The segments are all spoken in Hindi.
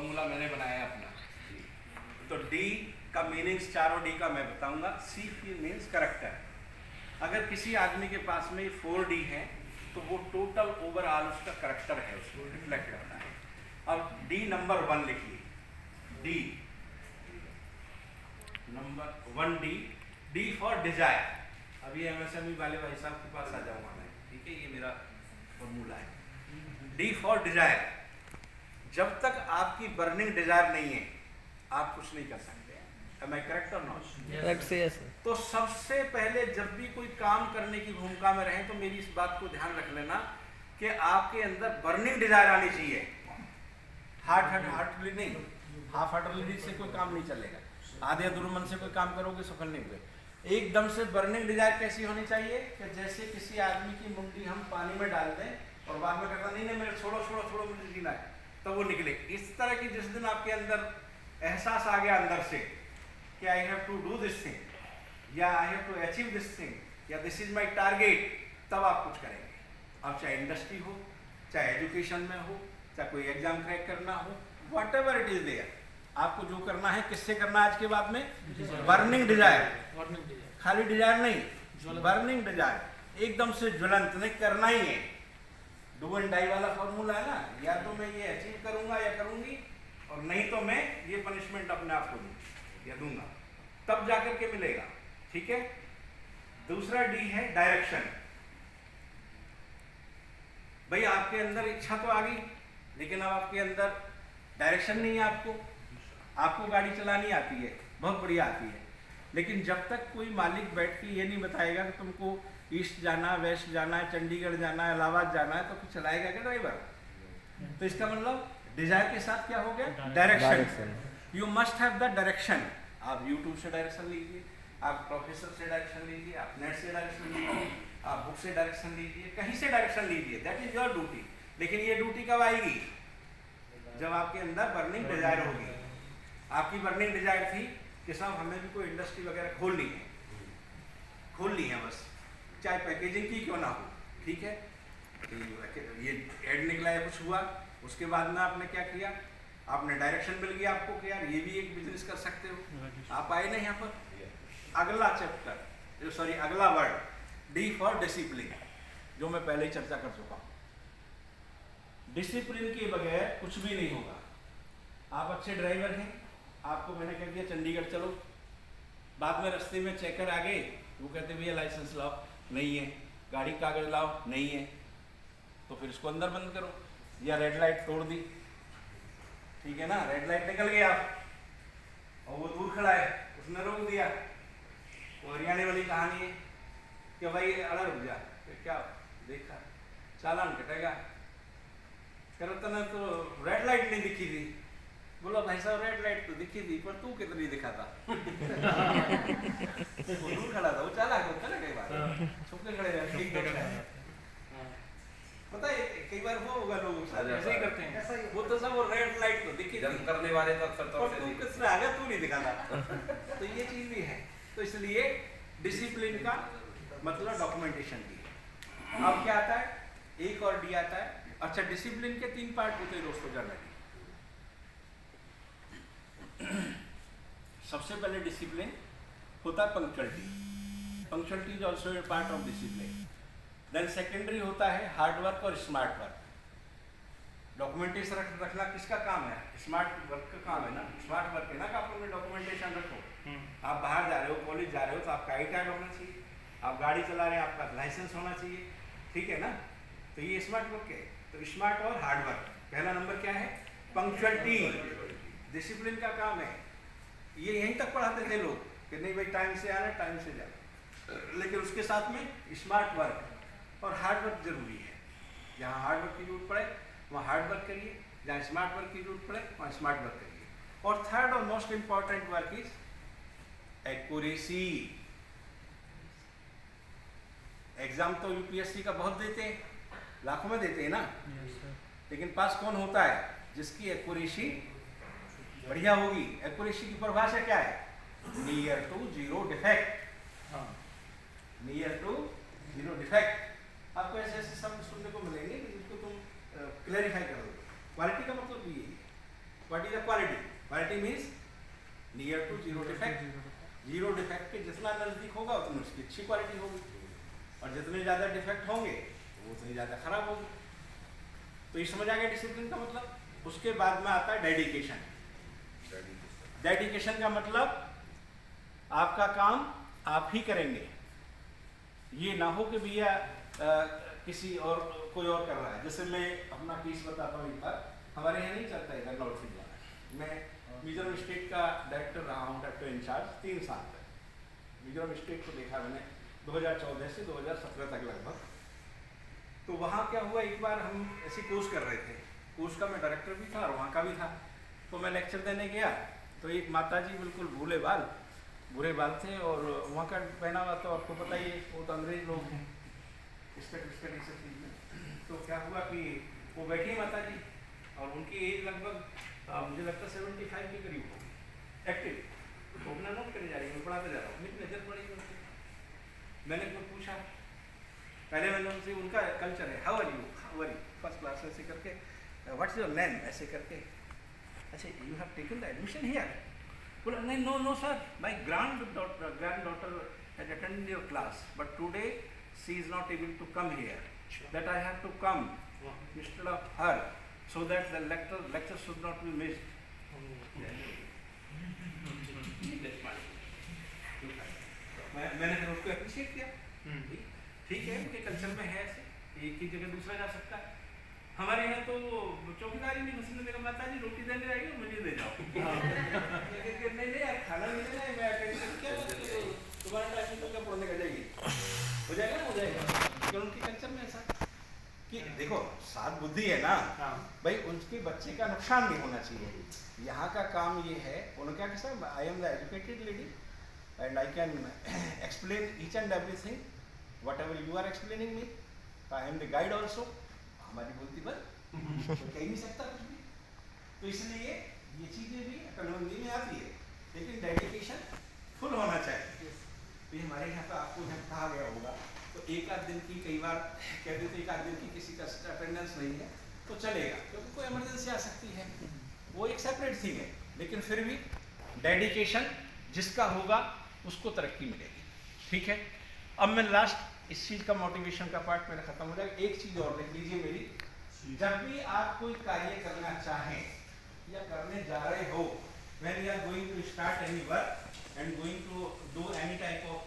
फॉर्मूला मैंने बनाया अपना। तो डी का मीनिंग्स चारों डी का मैं बताऊंगा। सी की मीन्स करेक्टर। अगर किसी आदमी के पास में 4D है तो वो टोटल ओवरऑल उसका करेक्टर है, उसको रिफ्लेक्ट करता है। अब डी नंबर 1 लिखिए, D number 1 D for Dzire. अभी एमएसएमई वाले भाई साहब के पास आ जाऊंगा मैं, ठीक है, ये मेरा फॉर्मूला है। डी फॉर डिजायर, जब तक आपकी बर्निंग डिजायर नहीं है आप कुछ नहीं कर सकते। Am I correct or not? Correct से यस। तो सबसे पहले जब भी कोई काम करने की भूमिका में रहे तो मेरी इस बात को ध्यान रख लेना कि आपके अंदर बर्निंग डिजायर आनी चाहिए। हार्टली नहीं, हाफ हार्टली से कोई काम नहीं चलेगा। आधे अधूरे मन से कोई काम करोगे सफल नहीं हुए। एकदम से बर्निंग डिजायर कैसी होनी चाहिए कि जैसे किसी आदमी की मुंडी हम पानी में डाल दें और बाद में कहता नहीं नहीं मेरे छोड़ो छोड़ो छोड़ो मुझे जीना है, तो वो निकले। इस तरह की जिस दिन आपके अंदर एहसास आ गया अंदर से कि I have to do this thing या I have to achieve this thing या दिस इज माय टारगेट, तब आप कुछ करेंगे। अब चाहे इंडस्ट्री हो, चाहे एजुकेशन में हो, चाहे कोई एग्जाम क्रैक करना हो, whatever it is there, आपको जो करना है किससे करना है आज के बाद में? Burning desire. खाली डिजायर नहीं, बर्निंग डिजायर, एकदम से ज्वलंत नहीं, करना ही है। डू एंड डाई वाला फॉर्मूला है ना, या तो मैं ये अचीव करूंगा या करूंगी और नहीं तो मैं ये पनिशमेंट अपने आप को दूंगा या दूंगा, तब जाकर के मिलेगा। ठीक है। दूसरा डी है डायरेक्शन। भाई आपके अंदर इच्छा तो आ गई लेकिन अब आपके अंदर डायरेक्शन नहीं है। आपको गाड़ी चलानी आती है, बहुत बढ़िया आती है, लेकिन जब तक कोई मालिक बैठ के ये नहीं बताएगा कि तुमको ईस्ट जाना, वेस्ट जाना है, चंडीगढ़ जाना है, इलाहाबाद जाना है, तो कुछ चलाएगा क्या ड्राइवर? तो इसका मतलब डिजायर के साथ क्या हो गया? Direction. You must have the direction. आप यूट्यूब से डायरेक्शन लीजिए, आप प्रोफेसर से डायरेक्शन लीजिए, आप नेट से डायरेक्शन लीजिए, आप बुक से डायरेक्शन लीजिए, कहीं से डायरेक्शन लीजिए, दैट इज योर ड्यूटी। लेकिन ये ड्यूटी कब आएगी? जब आपके अंदर बर्निंग डिजायर होगी। आपकी बर्निंग डिजायर थी कि साहब हमें भी कोई इंडस्ट्री वगैरह खोलनी है बस, चाहे पैकेजिंग की क्यों ना हो, ठीक है। तो ये एड निकला है, कुछ हुआ, उसके बाद में आपने क्या किया? आपने डायरेक्शन मिल गया आपको कि यार ये भी एक बिजनेस कर सकते हो, आप आए ना यहाँ पर। अगला चैप्टर, सॉरी अगला वर्ड, डी फॉर डिसिप्लिन, जो मैं पहले ही चर्चा कर चुका हूँ। डिसिप्लिन के बगैर कुछ भी नहीं होगा। आप अच्छे ड्राइवर हैं, आपको मैंने कह दिया चंडीगढ़ चलो, बाद में रास्ते में चेकर आ गए, वो कहते भैया लाइसेंस लाओ, नहीं है, गाड़ी कागज लाओ, नहीं है, तो फिर इसको अंदर बंद करो। या रेड लाइट तोड़ दी, ठीक है ना, रेड लाइट निकल गया और वो दूर खड़ा है, उसने रोक दिया। वो हरियाणा वाली कहानी है कि भाई अड़ा रुक जा, क्या देखा चालान कटेगा, करता ना तो रेड लाइट नहीं दिखी थी। बोला भाई साहब रेड लाइट तो दिखी थी पर तू कितनी दिखाता। वो दूर खड़ा था, वो चालाक होता ना, कई बार छुप के खड़े रहते, पता है कई बार वो होगा, लोग ऐसे ही करते हैं। वो तो सब वो रेड लाइट तो दिखी थी करने वाले तो अक्सर और तू कितना आगे तू नहीं दिखाता। तो ये चीज भी है। तो इसलिए डिसिप्लिन का मतलब डॉक्यूमेंटेशन की है। अब क्या आता है? एक और डी आता है। अच्छा, डिसिप्लिन के 3 पार्ट होते हैं दोस्तों जनरली। सबसे पहले डिसिप्लिन होता है punctuality. Punctuality is also a part of discipline. Then secondary होता है हार्ड वर्क और स्मार्ट वर्क। डॉक्यूमेंटेशन रखना किसका काम है? स्मार्ट वर्क का काम है ना। स्मार्ट वर्क है ना कि आप अपने डॉक्यूमेंटेशन रखो। आप बाहर जा रहे हो, कॉलेज जा रहे हो, तो आपका आई कार्ड होना चाहिए। आप गाड़ी चला रहे हैं, आपका लाइसेंस होना चाहिए, ठीक है ना। तो ये स्मार्ट वर्क है। तो स्मार्ट और हार्ड वर्क। पहला नंबर क्या है? पंक्चुअलिटी। डिसिप्लिन का काम है। ये यहीं तक पढ़ाते थे लोग कि नहीं भाई टाइम से आना, टाइम से जाना, लेकिन उसके साथ में स्मार्ट वर्क और हार्ड वर्क जरूरी है। जहाँ हार्ड वर्क की जरूरत पड़े वहाँ हार्ड वर्क करिए, जहाँ स्मार्ट वर्क की जरूरत पड़े वहाँ स्मार्ट वर्क करिए। और थर्ड और most important work is accuracy. Exam तो यूपीएससी का बहुत देते हैं, लाखों में देते हैं ना, लेकिन पास कौन होता है? जिसकी एक्यूरेसी बढ़िया होगी। एक्यूरेसी की परिभाषा क्या है? Near to zero defect. Near to zero defect. आपको ऐसे ऐसे शब्द सुनने को मिलेंगे जिनको तुम क्लैरिफाई कर दो। क्वालिटी का मतलब भी यही है। What is the quality? Quality means near to zero defect. Zero defect के जितना नज़दीक होगा उतनी उसकी अच्छी क्वालिटी होगी, और जितने ज़्यादा डिफेक्ट होंगे वो उतनी ज़्यादा खराब होगी। तो ये समझ आ गया डिसिप्लिन का मतलब। उसके बाद में आता है डेडिकेशन। डेडिकेशन का मतलब आपका काम आप ही करेंगे, ये ना हो कि भैया किसी और कोई और कर रहा है। जैसे मैं अपना केस बताता हूँ। एक बार हमारे यहाँ नहीं चलता इधर नॉर्थ इंडिया में, मैं मिजोरम स्टेट का डायरेक्टर रहा हूँ, डायरेक्टर इंचार्ज 3 साल तक। मिजोरम स्टेट को देखा मैंने 2014 से 2017 तक लगभग। तो वहाँ क्या हुआ, एक बार हम ऐसे कोर्स कर रहे थे, कोर्स का मैं डायरेक्टर भी था और वहाँ का भी था। तो मैं लेक्चर देने गया तो एक माताजी बिल्कुल बुरे बाल थे, और वहाँ का पहना हुआ तो आपको पता ही है, वो तो अंग्रेज लोग हैं, स्कर्ट सब चीज़ में। तो क्या हुआ कि वो बैठी माताजी, और उनकी एज लगभग मुझे लगता है 75 के करीब होगी, एक्टिव। तो अपना नोट करने जा रही है, मैं पढ़ाते जा रहा हूँ, मेरी नज़र पड़ी उनसे। मैंने कुछ पूछा, पहले मैंने उनसे, उनका कल्चर है how are you first class ऐसे करके, व्हाट्स योर नेम ऐसे करके, अच्छा you have taken the admission here? बोला नहीं, no sir, my granddaughter has attended your class but today she is not able to come here, that I have to come instead of her, so that the lecture should not be missed. मैंने फिर उसको अप्रिशिएट किया, ठीक है, उनके कल्चर में है ऐसे, एक ही जगह दूसरा जा सकता है। हमारे यहाँ तो चौकीदारी नहीं, मुझसे मेरा माता जी रोटी देने आएगी, मुझे दे जाओ। नहीं यार, खाना नहीं देना है, मैं अटेंड क्या तुम्हारा टाइम तो क्या पढ़ने का जाएगी, हो जाएगा ना, हो जाएगा। क्यों उनके कल्चर में ऐसा कि देखो सात बुद्धि है ना भाई, उनके बच्चे का नुकसान नहीं होना चाहिए। यहाँ का काम ये है, उन्होंने क्या कहा, I am the educated lady and I can explain each and everything whatever you are explaining me, I am the guide also. हमारी बोलती पर तो कह नहीं सकता कुछ भी। तो इसलिए ये चीज़ें भी अकलमंदी में आती है, लेकिन डेडिकेशन फुल होना चाहिए। तो ये हमारे यहाँ पर आपको जब कहा गया होगा तो एक आध दिन की, कई बार कहते थे एक आध दिन की किसी का अटेंडेंस नहीं है तो चलेगा, क्योंकि कोई इमरजेंसी आ सकती है, वो एक सेपरेट थिंग है। लेकिन फिर भी डेडिकेशन जिसका होगा उसको तरक्की मिलेगी, ठीक है। अब मैं लास्ट इस चीज़ का मोटिवेशन का पार्ट मेरा खत्म हो जाएगा। एक चीज़ और लिख लीजिए मेरी, जब भी आप कोई कार्य करना चाहें या करने जा रहे हो, when you are going to start any work and going to do any type of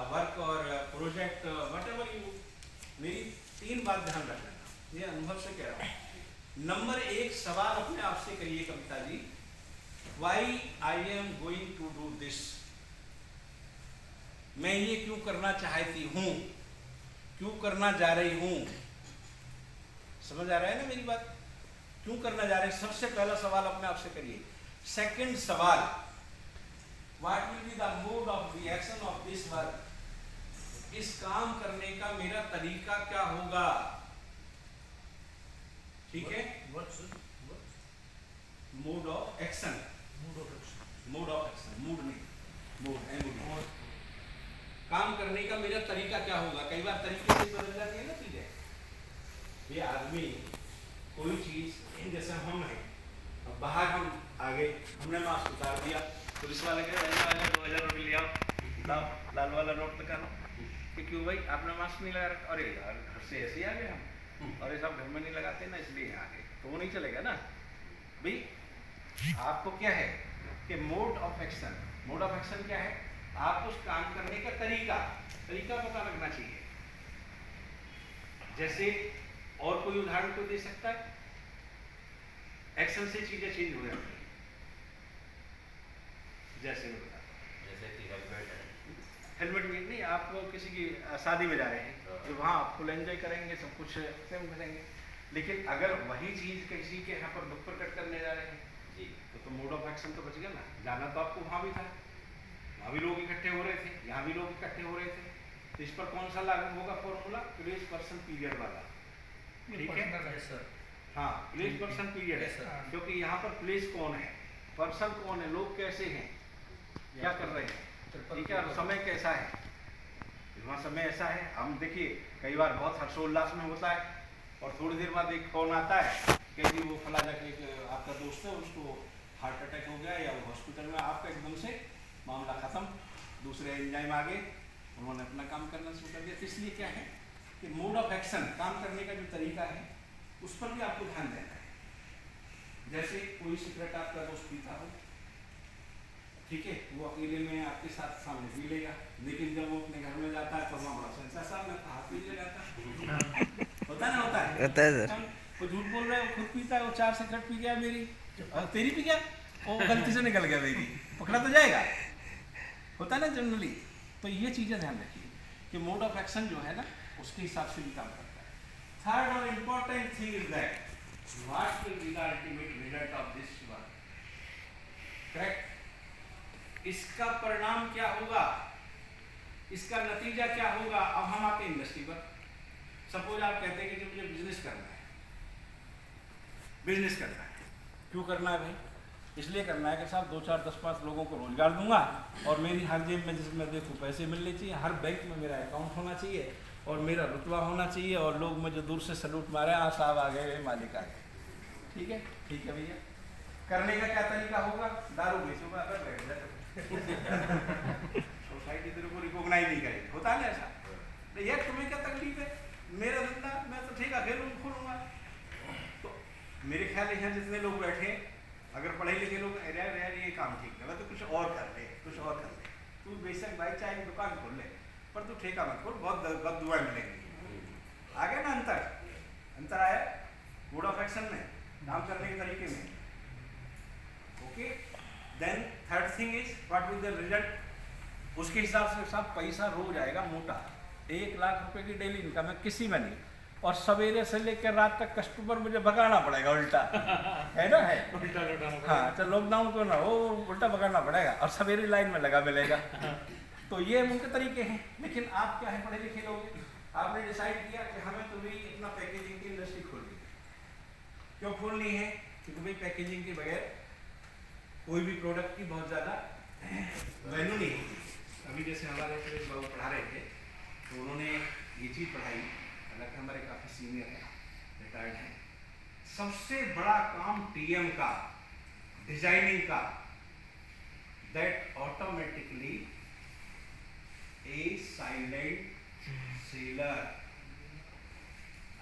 work और प्रोजेक्ट वट एवर यू, मेरी 3 बात ध्यान रखना, ये अनुभव से कह रहा हूँ। नंबर 1 सवाल अपने आप से करिए, Kavita ji, why I am going to do this, मैं ये क्यों करना चाहती हूँ, क्यों करना जा रही हूँ। समझ आ रहा है ना मेरी बात, क्यों करना जा रहे हैं? सबसे पहला सवाल अपने आप से करिए। सेकंड सवाल, What will be the mode of reaction of this work? इस काम करने का मेरा तरीका क्या होगा, ठीक है। मोड ऑफ एक्शन, मूड नहीं, मूड। काम करने का मेरा तरीका क्या होगा। कई बार तरीके से बदल जाती है ना चीजें। ये आदमी कोई चीज, जैसे हम हैं, अब बाहर हम आ गए, हमने मास्क उतार दिया, पुलिस वाले कह रहे 2000 रुपये ले आओ, लाल वाला नोट निकालो, कि क्यों भाई आपने मास्क नहीं लगा रखा, अरे यार घर से ऐसे आ गए हम, और ये सब घर में नहीं लगाते ना इसलिए यहाँ आ गए, तो वो नहीं चलेगा ना भाई। आपको क्या है कि मोड ऑफ एक्शन क्या है, आप उस काम करने का तरीका पता लगना चाहिए। जैसे और कोई उदाहरण को दे सकता है, एक्शन से चीजें चेंज हो जाती है। जैसे मैं बताता हूँ, जैसे कि हेलमेट भी नहीं, आप किसी की शादी में जा रहे हैं तो वहाँ आप फुल एंजॉय करेंगे, सब कुछ सेम करेंगे, लेकिन अगर वही चीज़ किसी के यहाँ पर दुख प्रकट करने जा रहे हैं जी, तो मोड ऑफ एक्शन तो बच गया ना। जाना तो आपको वहाँ भी था, वहाँ भी लोग इकट्ठे हो रहे थे, यहाँ भी लोग इकट्ठे हो रहे थे, तो इस पर कौन सा लागू होगा फॉर्मूला, प्लेस पर्सन पीरियड वाला, ठीक है। हाँ, प्लेस पर्सन पीरियड है, क्योंकि यहाँ पर प्लेस कौन है, पर्सन कौन है, लोग कैसे हैं, क्या कर रहे हैं, ठीक है, और समय कैसा है। वहाँ समय ऐसा है, हम देखिए कई बार बहुत हर्षोल्लास में होता है और थोड़ी देर बाद एक फोन आता है कि कि जी वो फला जाके आपका दोस्त है उसको हार्ट अटैक हो गया या वो हॉस्पिटल में, आपका एकदम से मामला ख़त्म, दूसरे एंजाइम आ गए, उन्होंने अपना काम करना शुरू कर दिया। तो इसलिए क्या है कि मोड ऑफ एक्शन, काम करने का जो तरीका है उस पर भी आपको ध्यान देना है। जैसे कोई सिगरेट आपका दोस्त पीता हो, ठीक है, वो अकेले में आपके साथ सामने पी लेगा, लेकिन जब वो अपने घर में जाता है तो वहाँ बड़ा सेंसर साहब मैं हाथ पी ले जाता होता है ना, होता है सर। वो झूठ बोल रहा है, वो खुद पीता है, वो 4 सिगरेट पी गया मेरी, और तेरी पी गया, वो गलती से निकल गया मेरी, पकड़ा तो जाएगा, होता है ना जनरली। तो ये चीज़ें ध्यान रखिए कि मोड ऑफ एक्शन जो है ना उसके हिसाब से भी काम करता है। थर्ड और important thing is that what will be the ultimate result of this work, correct. इसका परिणाम क्या होगा, इसका नतीजा क्या होगा। अब हम आते हैं इंडस्ट्री पर। सपोज आप कहते हैं कि मुझे बिजनेस करना है, बिजनेस करना है, क्यों करना है भाई? इसलिए करना है कि साहब 2, 4, 10, 5 लोगों को रोजगार दूंगा और मेरी हर जेब में जिसमें देखूँ पैसे मिलने चाहिए, हर बैंक में मेरा अकाउंट होना चाहिए और मेरा रुतबा होना चाहिए, और लोग मुझे दूर से सैल्यूट मारे, हाँ साहब आ गए, मालिक आ गए। ठीक है, ठीक है भैया। करने का क्या तरीका होगा? दारू बेचूंगा, अगर बैठ जाए सोसाइटी तेरे को रिकॉग्नाइज नहीं करेगी, होता है ना ऐसा। तो यार तुम्हें क्या तकलीफ है, मेरा धंधा, मैं तो ठेका खोलूंगा। तो मेरे ख्याल है यहाँ जितने लोग बैठे, अगर पढ़े लिखे लोग यार ये काम ठीक है, तो कुछ और कर ले, कुछ और कर ले। तू बेशक भाई चाहे दुकान खोल ले, पर तू ठेका मत खोल, बहुत दुआएं मिलेंगी। आ गया ना अंतर आया मोड ऑफ एक्शन में, काम करने के तरीके में। Okay, then third thing is what will the result. उसके हिसाब से साहब पैसा रोज आएगा मोटा, 1 लाख रुपए की डेली इनकम है किसी में नहीं, और सवेरे से लेकर रात तक कस्टमर मुझे भगाना पड़ेगा उल्टा है ना, है उल्टा लौटाना पड़ेगा। हाँ, तो लॉकडाउन को ना वो उल्टा भगाना पड़ेगा और सवेरे लाइन में लगा मिलेगा। तो ये उनके तरीके हैं। लेकिन आप क्या है, पढ़े लिखे लोग, आपने डिसाइड किया कि हमें तो भी अपना पैकेजिंग की इंडस्ट्री खोलनी है। क्यों खोलनी है? क्योंकि भाई पैकेजिंग के बगैर कोई भी प्रोडक्ट की बहुत ज़्यादा वैल्यू नहीं होती। अभी जैसे हमारे सुरेश बाबू पढ़ा रहे थे तो उन्होंने ये चीज़ पढ़ाई, हालांकि हमारे काफ़ी सीनियर हैं, रिटायर्ड हैं। सबसे बड़ा काम टीएम का, डिजाइनिंग का, that automatically A silent seller.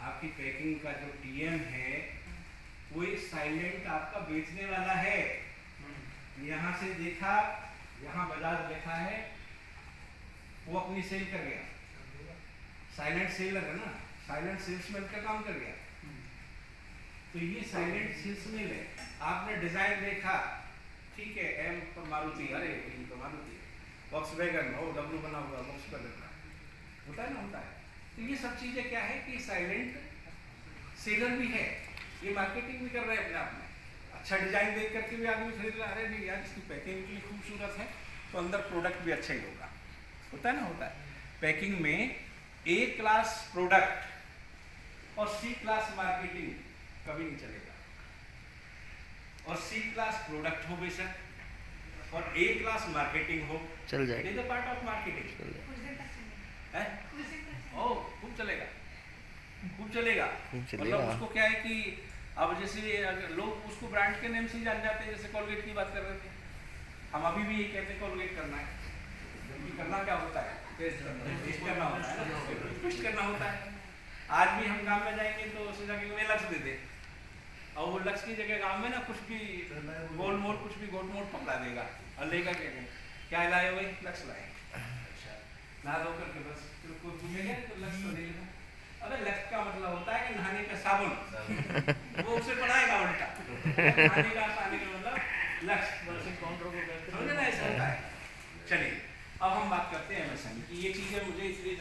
आपकी पैकिंग का जो टीएम है वो एक साइलेंट आपका बेचने वाला है। यहाँ से देखा, यहाँ बजाज लिखा है, वो अपनी सेल कर गया, साइलेंट सेलर है ना, साइलेंट सेल्समैन का काम कर गया। तो ये साइलेंट सेल्समैन है। आपने डिजाइन देखा, ठीक है, एम पर मारुति, अरे तो मारुति, बॉक्स वैगन हो, डब्लू बना हुआ बॉक्स पर देखना, होता है ना, होता है। तो ये सब चीजें क्या है कि साइलेंट सेलर भी है, ये मार्केटिंग भी कर रहे हैं अपने आप में। अच्छा डिजाइन देख करके भी आदमी खरीद रहा है, अरे नहीं यार इसकी पैकिंग इतनी खूबसूरत है तो अंदर प्रोडक्ट भी अच्छा ही होगा, होता है ना, होता है। पैकिंग में ए क्लास प्रोडक्ट और सी क्लास मार्केटिंग कभी नहीं चलेगा। और सी क्लास प्रोडक्ट हो बेशक और ए क्लास मार्केटिंग हो, चल जाएगा। It is a part of marketing है। ओ खूब चलेगा, खूब चलेगा। मतलब उसको क्या है कि अब जैसे अगर लोग उसको ब्रांड के नेम से ही जान जाते हैं, जैसे कोलगेट की बात कर रहे थे, हम अभी भी ये कहते हैं कोलगेट करना है। करना क्या होता है? टेस्ट करना होता है, टेस्ट करना होता है। आज भी हम गांव में जाएंगे तो सोचा कि उन्हें लक्ष्य दे दे, और वो लक्ष्य की जगह गांव में ना कुछ भी गोल मोड़, कुछ भी गोल मोड़ पकड़ा देगा और लेकर के क्या लाए हुए, लक्ष्य लाए। अच्छा, नहा धो करके बस कुछ पूछेंगे तो लक्ष्य तो नहीं लेगा। अबे लक्ष्य का मतलब होता है कि नहाने का साबुन, वो उसे पढ़ाएगा उल्टा। नहाने का मतलब लक्ष्य, समझे ना, ऐसा होता है। चलिए अब हम बात करते हैं एमएसएमई की। ये चीजें मुझे इसलिए